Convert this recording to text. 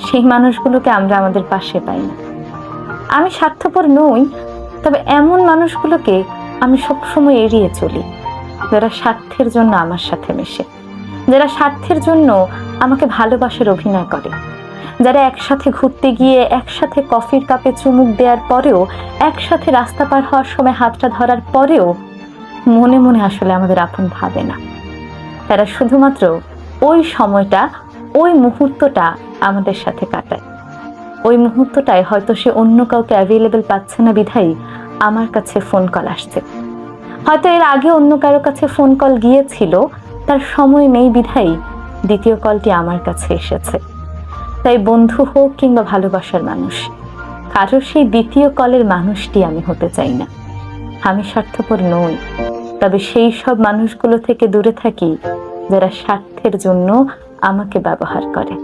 সেই মানুষগুলোকে আমরা আমাদের পাশে পাই না। আমি স্বার্থপর নই, তবে এমন মানুষগুলোকে আমি সবসময় এড়িয়ে চলি, যারা স্বার্থের জন্য আমার সাথে মেশে, যারা স্বার্থের জন্য আমাকে ভালোবাসার অভিনয় করে, যারা একসাথে ঘুরতে গিয়ে একসাথে কফির কাপে চুমুক দেওয়ার পরেও, একসাথে রাস্তা পার হওয়ার সময় হাতটা ধরার পরেও মনে মনে আসলে আমাদের আপন ভাবে না। তারা শুধুমাত্র ওই সময়টা, ওই মুহূর্তটা আমাদের সাথে কাটায়। ওই মুহূর্তটায় হয়তো সে অন্য কাউকে অ্যাভেলেবল পাচ্ছে না বিধায় আমার কাছে ফোন কল আসছে, হয়তো এর আগে অন্য কারো কাছে ফোন কল গিয়েছিল, তার সময় নেই বিধায় দ্বিতীয় কলটি আমার কাছে এসেছে। তাই বন্ধু হোক কিংবা ভালোবাসার মানুষ, কারো সেই দ্বিতীয় কলের মানুষটি আমি হতে চাই না। আমি স্বার্থপর নই, তবে সেই সব মানুষগুলো থেকে দূরে থাকি যারা স্বার্থের জন্য আমাকে ব্যবহার করে।